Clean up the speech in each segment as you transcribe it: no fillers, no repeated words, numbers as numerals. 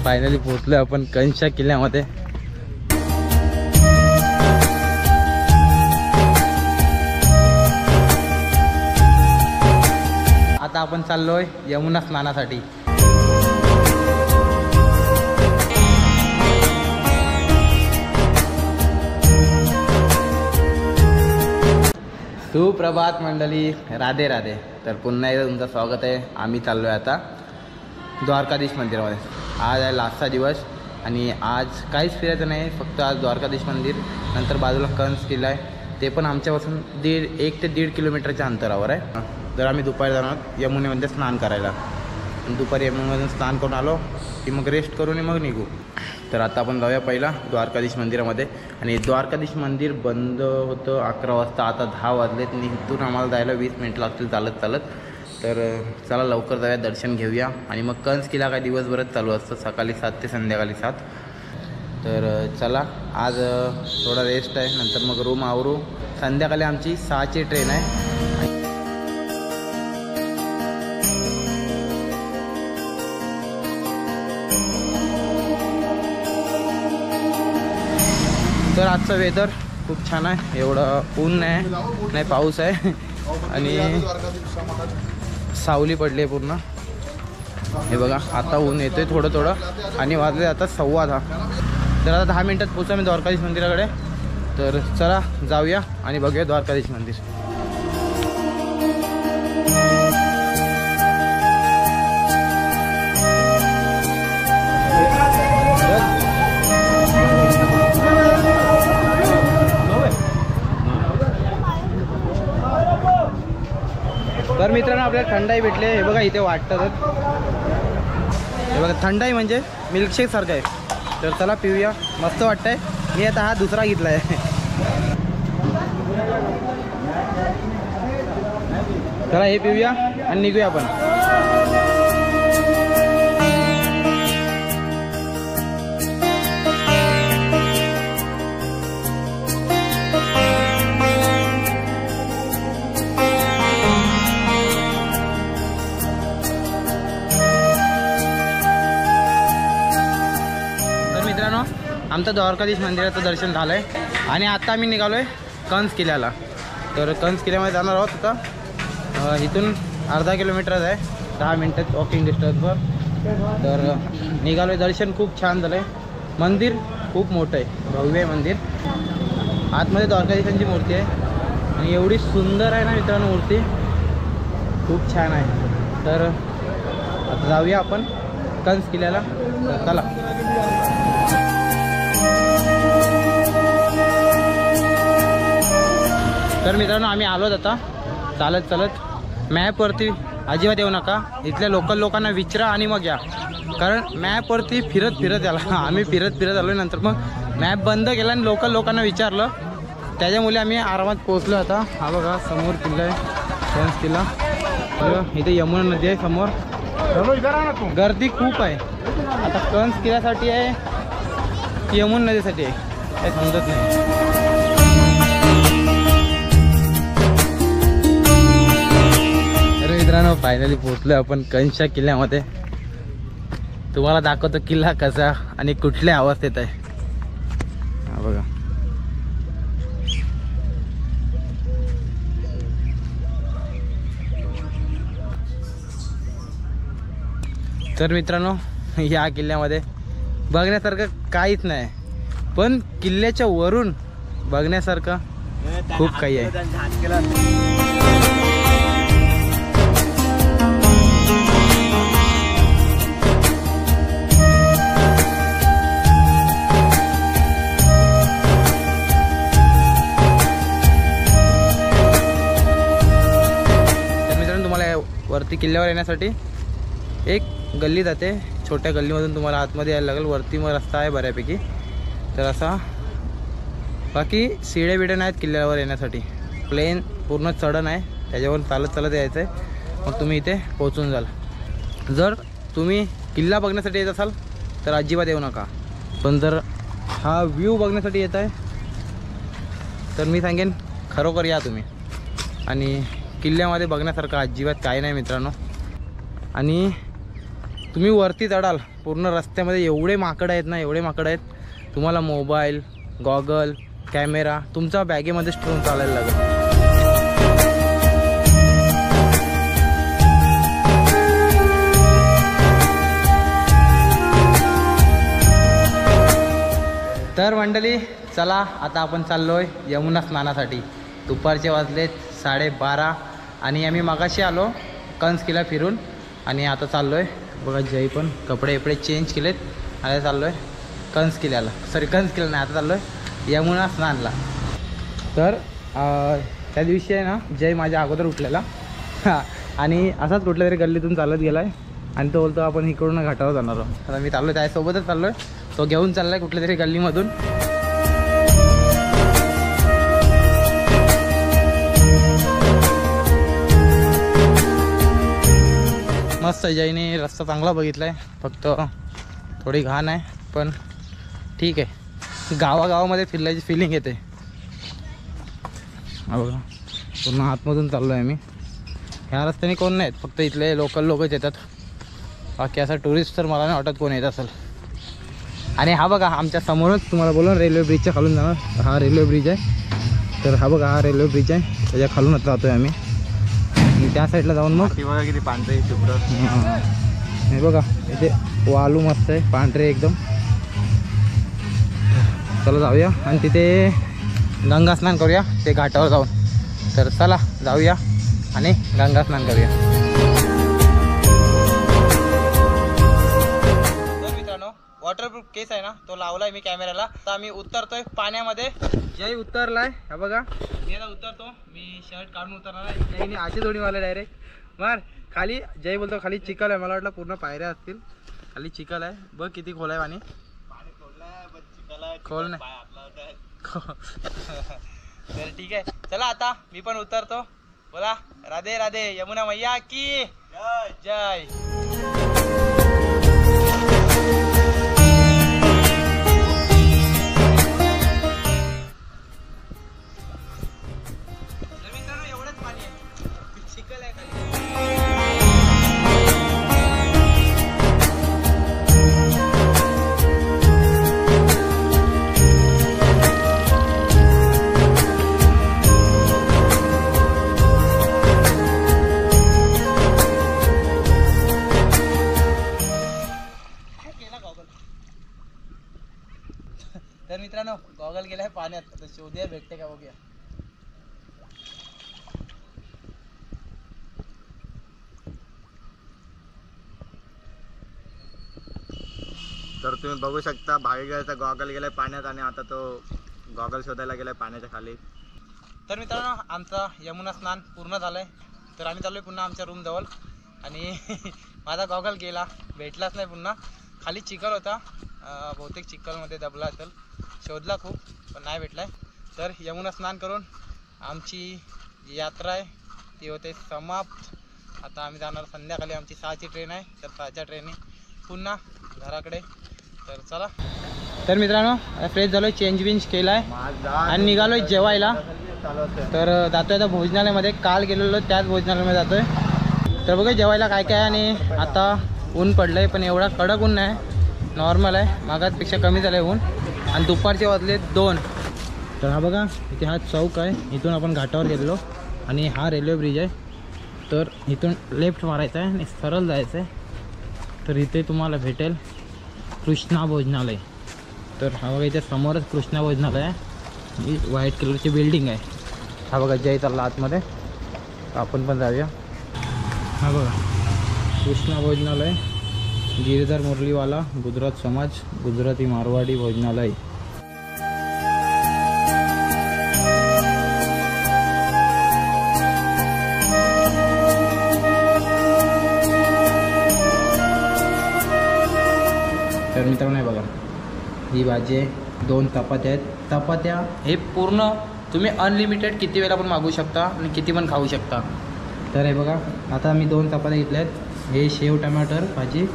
Finally पोहोचलो आपण कंच किल्ल्यामध्ये। आता आपण चाललोय यमुना स्नानासाठी। सुप्रभात मंडळी, राधे राधे। तर पुन्हा एकदा तुमचं स्वागत आहे। आम्ही चाललो आहे आता द्वारकाधीश मंदिरामध्ये। आज आहे लास्टचा दिवस आणि आज काहीच फिरायचं नाही, फक्त आज द्वारकाधीश मंदिर, नंतर बाजूला कंस किल्ला आहे, ते पण आमच्यापासून 1 ते 1.5 किलोमीटरच्या अंतरावर आहे। तर आम्ही दुपारी जाणार यमुनेमध्ये स्नान करायला। दुपारी यमुनेमधून स्नान करून आलो की मग रेस्ट करून मग निघू। तर आता आपण जाऊया पहिला द्वारकाधीश मंदिरामध्ये। आणि द्वारकाधीश मंदिर बंद होतं 11 वाजता, आता 10 वाजलेत आणि इथून आम्हाला जायला 20 मिनिट लागतील चालत चालत। तर चला लवकर जाऊया, दर्शन घेऊया। आणि मग कंस किल्ला काय दिवसभरच चालू असतं, सकाळी 7 ते संध्याकाळी 7। तर चला आज थोडा रेस्ट आहे, नंतर मग रूम आवरू। संध्याकाळी आमची 6ची ट्रेन आहे। तर आजचं वेदर खूप छान आहे, एवढं ऊन नाही पाऊस आहे आणि सावली पडली आहे पूर्ण। हे बघा आता ऊन येतोय थोडं थोडं आणि वाजले आता 10:15। तर आता 10 मिनिटात पोहोचू मी द्वारकाधीश मंदिराकडे। तर चला जाऊया आणि बघूया द्वारकाधीश मंदिर। तर मित्रांनो आपल्याला थंडाई भेटले। हे बघा इथे वाटतं, हे बघा थंडाई म्हणजे मिल्कशेक सारखं आहे। तर चला पिऊया, मस्त वाटतंय। मी आता हा दुसरा घेतला आहे। चला हे पिऊया आणि निघूया आपण। आमचं द्वारकाधीश मंदिराचं दर्शन झालं आहे आणि आता आम्ही निघालो आहे कंस किल्ल्याला। तर कंस किल्ल्यामध्ये जाणार आहोत आता। इथून अर्धा किलोमीटरच आहे, 10 मिनिटात वॉकिंग डिस्टन्सवर। तर निघालो आहे, दर्शन खूप छान झालं आहे। मंदिर खूप मोठं आहे, भव्य आहे मंदिर। आतमध्ये द्वारकाधीशांची मूर्ती आहे आणि एवढी सुंदर आहे ना मित्रांनो मूर्ती, खूप छान आहे। तर आता जाऊया आपण कंस किल्ल्याला, तर चला। तर मित्रांनो आम्ही आलोत आता चालत चालत। मॅपवरती अजिबात येऊ नका, इथल्या लोकल लोकांना विचारा आणि मग या, कारण मॅपवरती फिरत याला। आम्ही फिरत आलो, नंतर मग मॅप बंद केला आणि लोकल लोकांना विचारलं, त्याच्यामुळे आम्ही आरामात पोहोचलो आता। हा बघा समोर किल्ला आहे कंस किल्ला। इथे यमुना नदी आहे समोर, गर्दी खूप आहे। आता कंस किल्ल्यासाठी आहे की यमुना नदीसाठी आहे काही समजत नाही। मित्रांनो फायनली पोहोचलो आपण कंच किल्ल्यामध्ये। तुम्हाला दाखवतो किल्ला कसा आणि कुठल्या अवस्थेत आहे। हा बघा, तर मित्रांनो या किल्ल्यामध्ये बघण्यासारखं काहीच नाही, पण किल्ल्याच्या वरून बघण्यासारखं खूप काही आहे। वरती किल्ल्यावर येण्यासाठी एक गल्ली जाते, छोट्या गल्लीमधून तुम्हाला आतमध्ये यायला लागेल। वरती मग रस्ता आहे बऱ्यापैकी, तर असा बाकी शिड्या बिड्या नाहीत किल्ल्यावर येण्यासाठी, प्लेन पूर्ण चढण आहे, त्याच्यावर चालत चालत यायचं आहे, मग तुम्ही इथे पोहोचून जाल। जर तुम्ही किल्ला बघण्यासाठी येत असाल तर अजिबात येऊ नका, पण जर हा व्ह्यू बघण्यासाठी येत आहे तर मी सांगेन खरोखर या तुम्ही। आणि किल्ल्यामध्ये बघण्यासारखं अजिबात काही नाही मित्रांनो। आणि तुम्ही वरती चढाल पूर्ण रस्त्यामध्ये एवढे माकड आहेत ना, एवढे माकड आहेत. तुम्हाला मोबाईल, गॉगल, कॅमेरा तुमचा बॅगेमध्येच ठेवून चालायला लागेल. तर मंडळी चला आता आपण चाललो आहे यमुना स्नानासाठी. दुपारचे वाजलेत 12:30 आणि आम्ही मगाशी आलो कंसकीला फिरून आणि आता चाललो आहे. बघा जय पण कपडे चेंज केलेत. आता चाललो आहे कंसकिल्याला, कंसकिला नाही, आता चाललो आहे यमुना स्नानला. तर त्या दिवशी आहे ना जय माझ्या अगोदर उठलेला आणि असाच कुठल्या तरी गल्लीतून चालत गेला आहे आणि तो बोलतो आपण इकडून घाटावर जाणार आहोत. आता मी चाललो त्यासोबतच चाललो आहे. तो घेऊन चालला आहे कुठल्या तरी गल्लीमधून. मस्त जयने रस्ता चांगला बघितला आहे, फक्त थोडी घाण आहे पण ठीक आहे. गावागावामध्ये फिरल्याची फिलिंग येते. बघा पूर्ण आतमधून चाललो आहे आम्ही. ह्या रस्त्याने कोण नाहीत, फक्त इथले लोकल लोकच येतात. बाकी असा टुरिस्ट तर मला नाही वाटत कोण येत असेल. आणि हा बघा आमच्या समोरच तुम्हाला बोलून रेल्वे ब्रिजच्या खालून जाणार. हा रेल्वे ब्रिज आहे. तर हा बघा हा रेल्वे ब्रिज आहे, त्याच्या खालूनच जातो आहे आम्ही. आणि त्या साईडला जाऊन मग बघा किती पांढरे शुभ्र. हे बघा इथे वालू मस्त आहे, पांढरे एकदम. चला जाऊया आणि तिथे गंगा स्नान करूया ते घाटावर जाऊन. तर चला जाऊया आणि गंगा स्नान करूया. तर मित्रांनो वॉटरप्रूफ केस आहे ना तो लावलाय मी कॅमेऱ्याला. तर आम्ही उतरतोय पाण्यामध्ये. जय उतरलाय, हा बघा मी आता उतरतो. मी शर्ट काढून उतरणार आहे. जयने अशी दोन्ही मला डायरेक्ट मार खाली. जय बोलतो खाली चिखल आहे, मला वाटलं पूर्ण पायऱ्या असतील. खाली चिखल आहे, बघ किती खोल आहे पाणी. खोल नाही तर ठीक आहे चला आता मी पण उतरतो. बोला राधे राधे यमुना मैया की जय. एवढंच पाणी आहे, चिखल आहे खाली. तर मित्रांनो गॉगल गेलाय पाण्यात, तर शोधूया भेटते का बघूया. तर तुम्ही बघू शकता भाविकाचा गॉगल गेलाय पाण्यात आणि आता तो गॉगल शोधायला गेलाय पाण्याच्या खाली. तर मित्रांनो आमचा यमुना स्नान पूर्ण झालंय. तर आम्ही चाललोय पुन्हा आमच्या रूम जवळ आणि माझा गॉगल गेला, भेटलाच नाही पुन्हा. खाली चिखल होता, बहुतेक चिखलमध्ये दबला असेल. शोधला खूप पण नाही भेटलाय. तर यमुना स्नान करून आमची जी यात्रा आहे ती होते समाप्त. आता आम्ही जाणार संध्याकाळी. आमची 6ची ट्रेन आहे, तर 6च्या ट्रेनने पुन्हा घराकडे. तर चला. तर मित्रांनो फ्रेश झालोय, चेंज बिंज केलाय आणि निघालोय जेवायला. तर जातोय आता भोजनालयामध्ये. काल गेलेलो त्याच भोजनालयामध्ये जातोय. तर बघा जेवायला काय काय. आणि आता ऊन पडलंय पण एवढा कडक ऊन नाही, नॉर्मल आहे. मागासपेक्षा कमी झालं आहे ऊन. आणि दुपारचे वाजले 2. तर हा बघा इथे हा चौक आहे, इथून आपण घाटावर गेलेलो. आणि हा रेल्वे ब्रिज आहे. तर इथून लेफ्ट मारायचं आहे आणि सरळ जायचं आहे. तर इथे तुम्हाला भेटेल कृष्णा भोजनालय. तर हा बघा इथे समोरच कृष्णा भोजनालय आहे. ही व्हाईट कलरची बिल्डिंग आहे. हा बघा जय चालला आतमध्ये, आपण पण जाऊया. हा बघा कृष्णा भोजनालय, गिरधर मुरलीवाला गुजरात समाज गुजराती मारवाडी भोजनालय. तर मित्रांनो हे बघा ही भाजी आहे, 2 चपात्या आहेत. चपात्या हे पूर्ण तुम्ही अनलिमिटेड किती वेळा पण मागवू शकता आणि किती पण खाऊ शकता. तर हे बघा आता मी 2 चपात्या घेतल्या आहेत. हे शेव टमाटर भाजी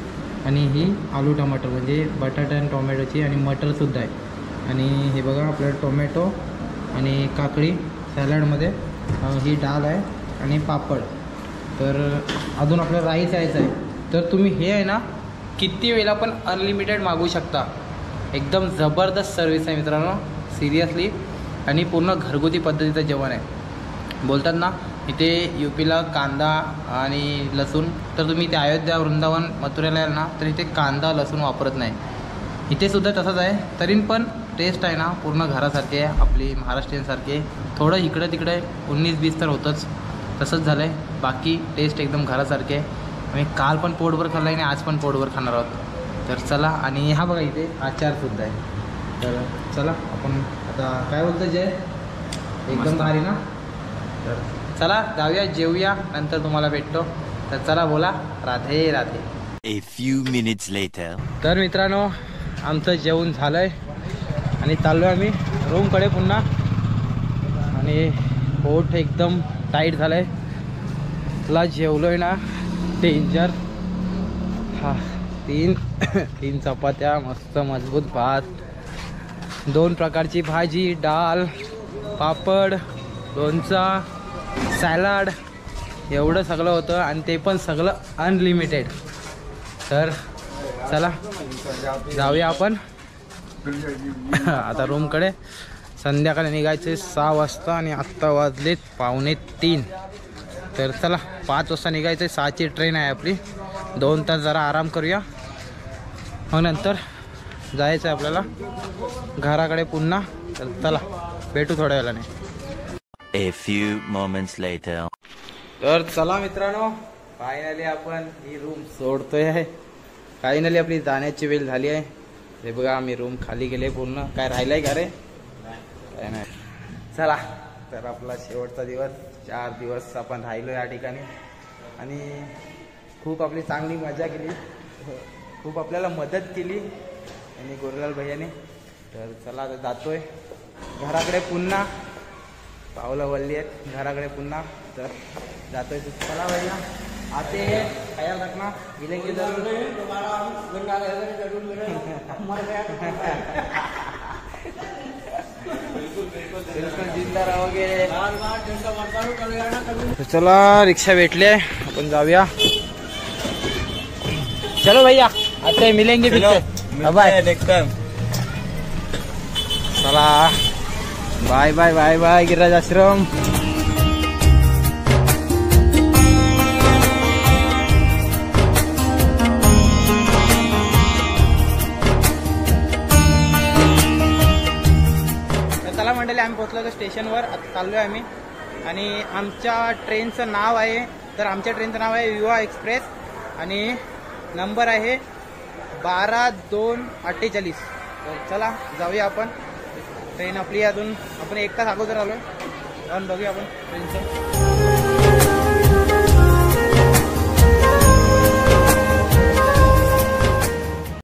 आणि ही आलू टमाटर म्हणजे बटाटा आणि टोमॅटोची आणि मटरसुद्धा आहे. आणि हे बघा आपल्याला टोमॅटो आणि काकडी सॅलडमध्ये, ही डाळ आहे आणि पापड. तर अजून आपल्याला राईस यायचं आहे. तर तुम्ही हे आहे ना किती वेळा पण अनलिमिटेड मागवू शकता. एकदम जबरदस्त सर्विस आहे मित्रांनो, सिरियसली. आणि पूर्ण घरगुती पद्धतीचं जेवण आहे. बोलतात ना इथे UPला कांदा आणि लसूण, तर तुम्ही इथे अयोध्या, वृंदावन, मथुरेला याल ना तर इथे कांदा लसूण वापरत नाही. इथे सुद्धा तसंच आहे. तरी पण टेस्ट आहे ना पूर्ण घरासारखी आहे, आपली महाराष्ट्रीयनसारखी आहे. थोडं इकडे तिकडे 19-20 तर होतंच, तसंच झालं आहे. बाकी टेस्ट एकदम घरासारखी आहे. आम्ही काल पण पोटभर खाल्ला आहे आणि आज पण पोटभर खाणार आहोत. तर चला. आणि हा बघा इथे आचारसुद्धा आहे. तर चला आपण आता काय बोलतो जय, एकदम भारी ना. तर चला जाऊया, जेवूया, नंतर तुम्हाला भेटतो. तर चला बोला Radhe Radhe. A few minutes later. तर मित्रांनो आमचं जेवण झालं आहे आणि चाललो आहे आम्ही रूमकडे पुन्हा. आणि पोट एकदम टाईट झालं आहे. तुला जेवलो आहे ना डेंजर. हा 3 चपात्या, मस्त मजबूत भात, 2 प्रकारची भाजी, डाळ, पापड, लोणचा, सॅलाड, एवढं सगळं होतं. आणि ते पण सगळं अनलिमिटेड. तर चला जाऊया आपण आता रूमकडे. संध्याकाळी निघायचे 6 वाजता आणि आत्ता वाजलेत 2:45. तर चला 5 वाजता निघायचं. 6ची ट्रेन आहे आपली. 2 तास जरा आराम करूया, मग नंतर जायचं आहे आपल्याला घराकडे पुन्हा. तर चला भेटू थोड्या वेळाने. A few moments later. तर चला मित्रांनो, फायनली आपण ही रूम सोडतोय आहे. फायनली आपली जाण्याची वेळ झाली आहे. हे बघा आम्ही रूम खाली गेले पूर्ण. काय राहिलंय का रे? काय नाही. चला तर आपला शेवटचा दिवस. 4 दिवस आपण राहिलो या ठिकाणी आणि खूप आपली चांगली मजा केली. खूप आपल्याला मदत केली आणि गोरेलाल भैयाने. तर चला आता जातोय घराकडे पुन्हा. पावलं वल्ली आहेत घराकडे पुन्हा. तर जातोय. चला भैया आते ख्याल रखना, मिलेंगे जरूर. बिल्कुल जिंदा रहोगे. चला रिक्षा भेटले, आपण जाऊया. चलो भैया आते मिलेंगे फिर. बाय. चला bye bye bye bye Giriraj Ashram. चला मंडळी, आम्ही पोहोचलो होतो स्टेशनवर. आता चाललोय आम्ही. आणि आमच्या ट्रेनचं नाव आहे, तर आमच्या ट्रेनचं नाव आहे युवा एक्सप्रेस आणि नंबर आहे 12-2-48. तर चला जाऊया आपण. ट्रेन आपली अजून आपण 1 तास अगोदर आलोय. जाऊन बघूया आपण ट्रेनचं.